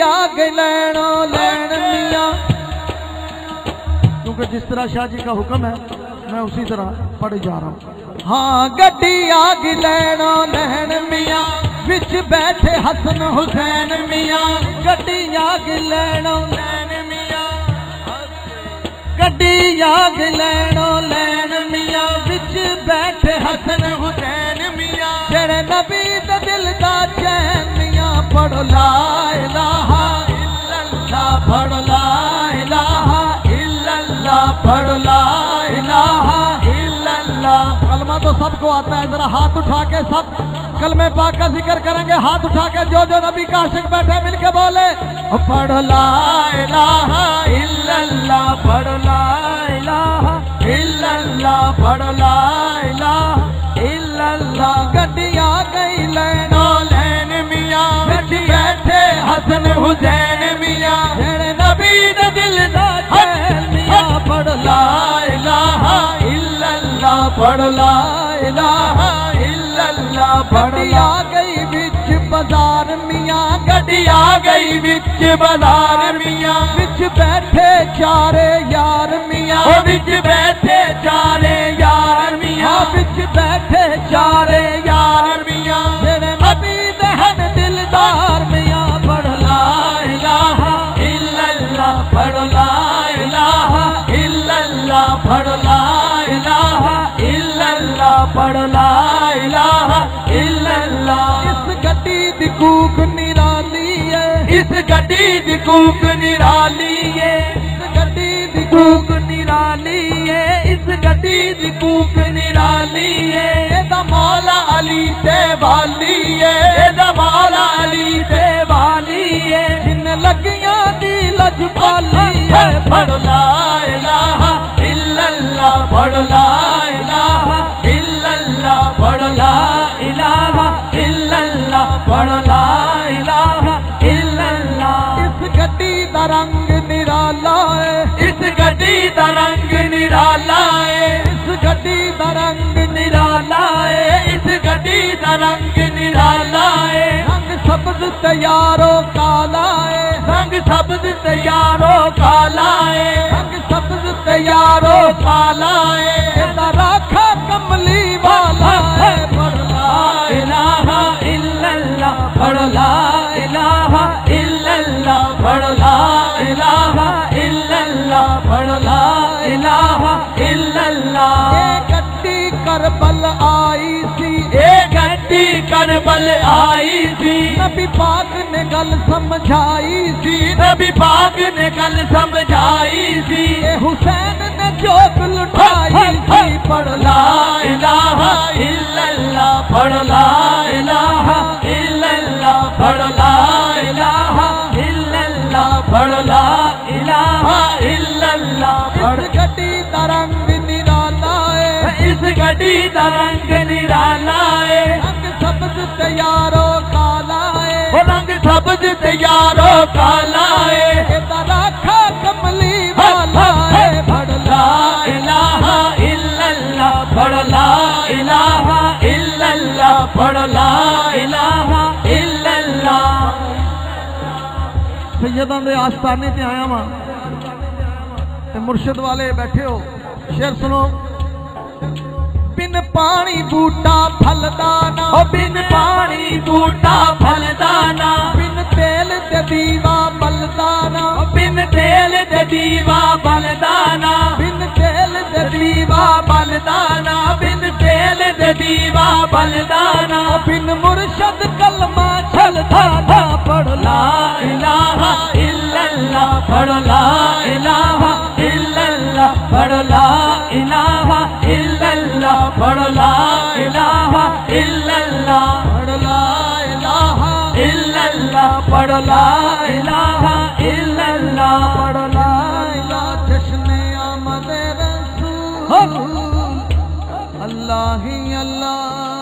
آگ لینو لین میاں، کیونکہ جس طرح شاہ جی کا حکم ہے میں اسی طرح پڑھ جا رہا ہوں۔ ہاں گڈی آگ لینو لین میاں، وچ بیٹھے حسن حسین میاں، گڈی آگ لینو لین میاں، گڈی آگ لینو لین میاں، وچ بیٹھے حسن حسین میاں، جڑے نبی دے دل دا چین میاں، پڑھو لا الہ الا اللہ، پڑھو لا الہ الا اللہ، پڑھو لا الہ الا اللہ۔ کلمہ تو سب کو آتا ہے، ذرا ہاتھ اٹھا کے سب کلمہ پاک کا ذکر کریں گے، ہاتھ اٹھا کے جو نبی کا عاشق بیٹھے مل کے بولے پڑھو لا الہ الا اللہ، پڑھو لا الہ الا اللہ، پڑھو لا الہ الا اللہ۔ گڈی آ گئی لینو لین میاں، وچ بیٹھے حسن حسین میاں، جڑے نبی دے دل دا چین میاں، پڑھو لا الہ الا اللہ، پڑھو لا الہ الا اللہ۔ گڈی آ گئی وچ بازار میاں، گڈی آ گئی وچ بازار میاں، وچ بیٹھے چارے یار میاں، وچ بیٹھے چارے یار میاں، وچ بیٹھے چارے یار میاں، جڑے نبی دے ہن دلدار میاں، پڑھ لا الہ الا اللہ، پڑھ لا الہ الا اللہ، پڑھ لا الہ الا اللہ، پڑھ لا الہ الا اللہ۔ اس گڈی دی کوک نرالی ہے، اس گڈی دی کوک نرالی ہے، اس گڈی دی کوک نرالی ہے، اس گڈی دی کوک نرالی ہے، ادا مولا علی تے والی ہے، ادا مولا علی تے والی ہے، جن لگیاں دی لجپالی ہے، پڑھ لا الہ الا اللہ، پڑھ لا الہ الا اللہ، پڑھ لا الہ الا اللہ، پڑھ لا الہ الا اللہ۔ اس گڈی دا رنگ نرالا ہے، اس گڈی دا رنگ نرالا ہے، اس گڈی دا رنگ نرالا ہے، اس گڈی دا رنگ نرالا ہے، رنگ سبز تیارو کالا ہے، رنگ سبز تیارو کالا ہے، رنگ سبز تیارو کالا ہے، راکھا کملی والا ہے، پڑھ لا الہ الا اللہ، پڑھ لا الہ الا اللہ، پڑھ لا الہ الا اللہ، پڑھ لا الہ الا اللہ۔ اے گڈی کربل آئی سی، اے گڈی کربل آئی سی، نبی پاک نے گل سمجھائی سی، نبی پاک نے گل سمجھائی سی، اے حسین نے چوک لٹائی سی، پڑھ لا الہ الا اللہ، پڑھ لا الہ الا اللہ، پڑھ لا الہ الا اللہ، پڑھ لا الہ الا اللہ۔ اس گڈی دا رنگ نرالا ہے، اس گڈی دا رنگ نرالا ہے، رنگ سبز تیارو کالا ہے، رنگ سبز تیارو کالا ہے، راکھا کملی والا ہے، پڑھ لا الہ الا اللہ، پڑھ لا الہ الا اللہ، پڑھ لا الہ الا اللہ۔ سیداں دے آستانے تے آیا ہاں، مرشد والے بیٹھے ہو، شعر سنو۔ بن پانی بوٹا پھل دانا، بن پانی بوٹا پھل دانا، بن تیل دے دیوا بل دانا، بن تیل دے دیوا بل دانا، بن تیل دے دیوا بل دانا، بن تیل دے دیوا بل دانا، بن مرشد کلمہ چھل دانا، پڑھ لا الہ الا اللہ، پڑھ لا الہ الا اللہ، پڑھ لا الہ الا اللہ، پڑھ لا الہ الا اللہ، پڑھ لا الہ الا اللہ، پڑھ لا الہ الا اللہ، پڑھ لا الہ۔ جشن آمد رسول اللہ ہی اللہ